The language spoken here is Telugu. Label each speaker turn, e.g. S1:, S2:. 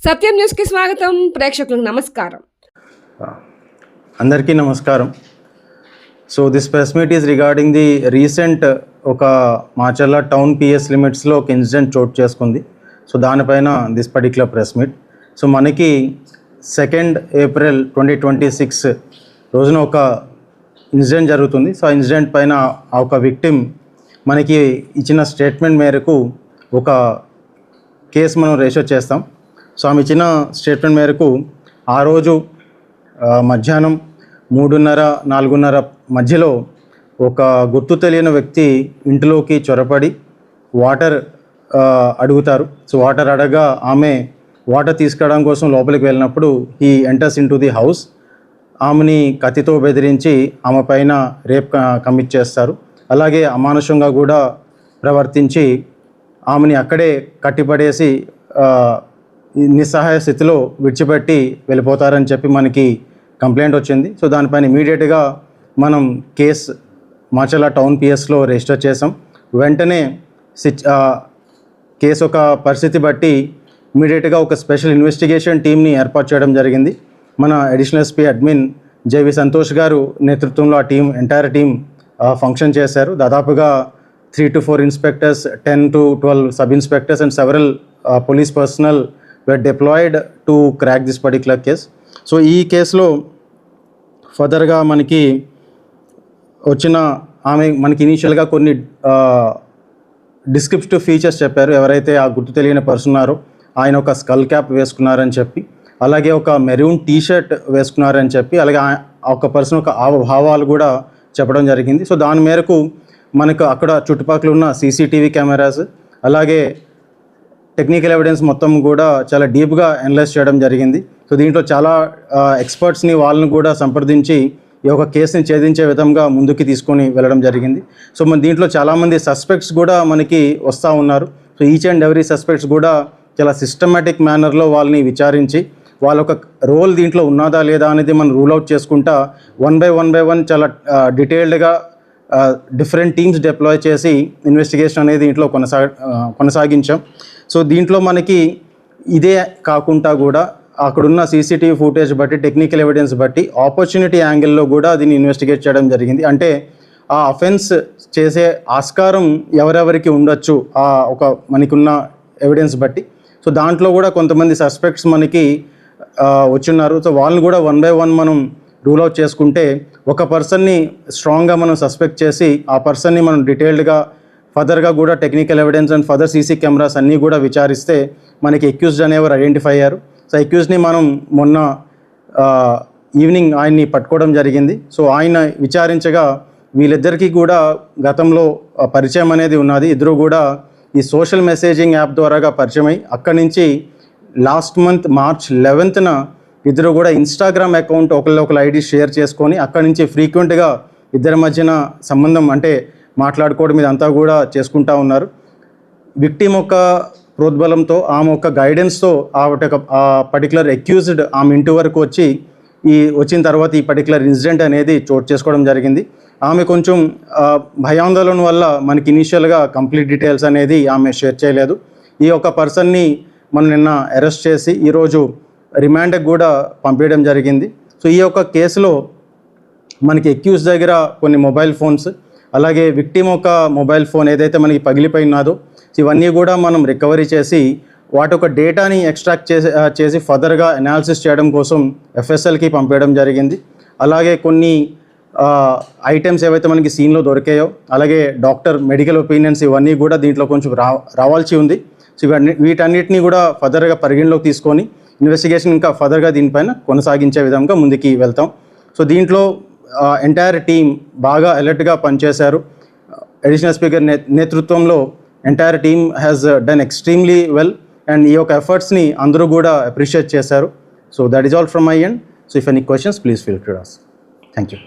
S1: సత్యం న్యూస్కి స్వాగతం. ప్రేక్షకులకు నమస్కారం.
S2: అందరికీ నమస్కారం. So this press meet is regarding the recent ఒక మాచర్ల టౌన్ పిఎస్ లిమిట్స్లో ఒక ఇన్సిడెంట్ చోటు చేసుకుంది. సో దానిపైన this particular press meet. So మనకి 2 ఏప్రిల్ 2026 రోజున ఒక ఇన్సిడెంట్ జరుగుతుంది. సో ఆ ఇన్సిడెంట్ పైన ఒక విక్టిమ్ మనకి ఇచ్చిన స్టేట్మెంట్ మేరకు ఒక కేసు మనం రిజిస్టర్ చేస్తాం. సో ఆమె ఇచ్చిన స్టేట్మెంట్ మేరకు ఆ రోజు మధ్యాహ్నం 3:30-4:30 మధ్యలో ఒక గుర్తు తెలియని వ్యక్తి ఇంటిలోకి చొరపడి వాటర్ అడుగుతారు. సో వాటర్ అడగా ఆమె వాటర్ తీసుకురావడం కోసం లోపలికి వెళ్ళినప్పుడు he enters in to the house. ఆమెని కత్తితో బెదిరించి ఆమె పైన రేప్ కమిట్ చేస్తారు. అలాగే అమానుషంగా కూడా ప్రవర్తించి ఆమెని అక్కడే కట్టిపడేసి నిస్సహాయ స్థితిలో విడిచిపెట్టి వెళ్ళిపోతారని చెప్పి మనకి కంప్లైంట్ వచ్చింది. సో దానిపైన ఇమీడియట్గా మనం కేసు మాచర్ల టౌన్ పిఎస్లో రిజిస్టర్ చేసాం. వెంటనే కేసు ఒక పరిస్థితి బట్టి ఇమీడియట్గా ఒక స్పెషల్ ఇన్వెస్టిగేషన్ టీమ్ని ఏర్పాటు చేయడం జరిగింది. మన additional SP admin J V Santosh గారు నేతృత్వంలో ఆ ఎంటైర్ టీం ఫంక్షన్ చేశారు. దాదాపుగా 3 to 4 inspectors, 10 to 12 sub inspectors and several police personnel were deployed to crack this particular case. So ఈ కేసులో ఫర్దర్గా మనకి వచ్చిన మనకి ఇనీషియల్గా కొన్ని డిస్క్రిప్టివ్ ఫీచర్స్ చెప్పారు. ఎవరైతే ఆ గుర్తు తెలియని పర్సన్ ఉన్నారో ఆయన ఒక స్కల్ క్యాప్ వేసుకున్నారని చెప్పి, అలాగే ఒక మెరూన్ టీషర్ట్ వేసుకున్నారని చెప్పి, అలాగే ఒక పర్సన్ ఒక భావాలు కూడా చెప్పడం జరిగింది. సో దాని మేరకు మనకు అక్కడ చుట్టుపక్కల ఉన్న సీసీటీవీ కెమెరాస్, అలాగే టెక్నికల్ ఎవిడెన్స్ మొత్తం కూడా చాలా డీప్గా అనలైజ్ చేయడం జరిగింది. సో దీంట్లో చాలా ఎక్స్పర్ట్స్ని వాళ్ళని కూడా సంప్రదించి ఈ యొక్క కేసుని ఛేదించే విధంగా ముందుకు తీసుకొని వెళ్ళడం జరిగింది. సో మన దీంట్లో చాలామంది సస్పెక్ట్స్ కూడా మనకి వస్తూ ఉన్నారు. So each and every suspects కూడా చాలా సిస్టమేటిక్ మేనర్లో వాళ్ళని విచారించి వాళ్ళ ఒక రోల్ దీంట్లో ఉన్నదా లేదా అనేది మనం రూల్ అవుట్ చేసుకుంటా వన్ బై వన్ చాలా డీటెయిల్డ్గా డిఫరెంట్ టీమ్స్ డిప్లాయ్ చేసి ఇన్వెస్టిగేషన్ అనేది దీంట్లో కొనసాగించాం. సో దీంట్లో మనకి ఇదే కాకుండా కూడా అక్కడున్న సీసీటీవీ ఫుటేజ్ బట్టి, టెక్నికల్ ఎవిడెన్స్ బట్టి ఆపర్చునిటీ యాంగిల్లో కూడా దీన్ని ఇన్వెస్టిగేట్ చేయడం జరిగింది. అంటే ఆ అఫెన్స్ చేసే ఆస్కారం ఎవరెవరికి ఉండొచ్చు ఒక మనకున్న ఎవిడెన్స్ బట్టి. సో దాంట్లో కూడా కొంతమంది సస్పెక్ట్స్ మనకి వచ్చున్నారు. సో వాళ్ళని కూడా వన్ బై వన్ మనం రూల్ అవుట్ చేసుకుంటే ఒక పర్సన్ని స్ట్రాంగ్గా మనం సస్పెక్ట్ చేసి ఆ పర్సన్ని మనం డీటెయిల్డ్గా ఫర్దర్గా కూడా technical evidence and further CC cameras అన్నీ కూడా విచారిస్తే మనకి అక్యూజ్డ్ అనేవారు ఐడెంటిఫై అయ్యారు. సో అక్యూజ్ని మనం మొన్న ఈవినింగ్ ఆయన్ని పట్టుకోవడం జరిగింది. సో ఆయన విచారించగా వీళ్ళిద్దరికీ కూడా గతంలో పరిచయం అనేది ఉన్నది. ఇద్దరు కూడా ఈ సోషల్ మెసేజింగ్ యాప్ ద్వారాగా పరిచయం అయ్యి అక్కడి నుంచి లాస్ట్ మంత్ March 11th ఇద్దరు కూడా ఇన్స్టాగ్రామ్ అకౌంట్ ఒకళ్ళొకరు ఐడి షేర్ చేసుకొని అక్కడి నుంచి ఫ్రీక్వెంట్గా ఇద్దరి మధ్యన సంబంధం అంటే మాట్లాడుకోవడం ఇదంతా కూడా చేసుకుంటూ ఉన్నారు. విక్టిమ్ యొక్క ప్రోద్బలంతో ఆమె యొక్క గైడెన్స్తో ఆ పర్టికులర్ అక్యూజ్డ్ ఆమె ఇంటి వరకు వచ్చిన తర్వాత ఈ పర్టికులర్ ఇన్సిడెంట్ అనేది చోటు చేసుకోవడం జరిగింది. ఆమె కొంచెం భయాందోళన వల్ల మనకి ఇనీషియల్గా కంప్లీట్ డీటెయిల్స్ అనేది ఆమె షేర్ చేయలేదు. ఈ యొక్క పర్సన్ని మనం నిన్న అరెస్ట్ చేసి ఈరోజు రిమాండ్కి కూడా పంపించడం జరిగింది. సో ఈ యొక్క కేసులో మనకి అక్యూజ్ దగ్గర కొన్ని మొబైల్ ఫోన్స్, అలాగే విక్టిమ్ ఒక మొబైల్ ఫోన్ ఏదైతే మనకి పగిలిపోయినాదో ఇవన్నీ కూడా మనం రికవరీ చేసి వాటి ఒక డేటాని ఎక్స్ట్రాక్ట్ చేసి ఫర్దర్గా అనాలిసిస్ చేయడం కోసం FSLకి పంపించడం జరిగింది. అలాగే కొన్ని ఐటమ్స్ ఏవైతే మనకి సీన్లో దొరికాయో, అలాగే డాక్టర్ మెడికల్ ఒపీనియన్స్ ఇవన్నీ కూడా దీంట్లో కొంచెం రావాల్సి ఉంది. సో వీటన్నిటిని కూడా ఫర్దర్గా పరిగణలోకి తీసుకొని ఇన్వెస్టిగేషన్ ఇంకా ఫర్దర్గా దీనిపైన కొనసాగించే విధంగా ముందుకి వెళ్తాం. సో దీంట్లో ఎంటైర్ టీమ్ బాగా అలర్ట్గా పనిచేశారు. అడిషనల్ స్పీకర్ నేతృత్వంలో entire team has done extremely well and ఈ యొక్క ఎఫర్ట్స్ని అందరూ కూడా అప్రిషియేట్ చేశారు. So that is all from my end. So if any questions please feel free to ask. Thank you.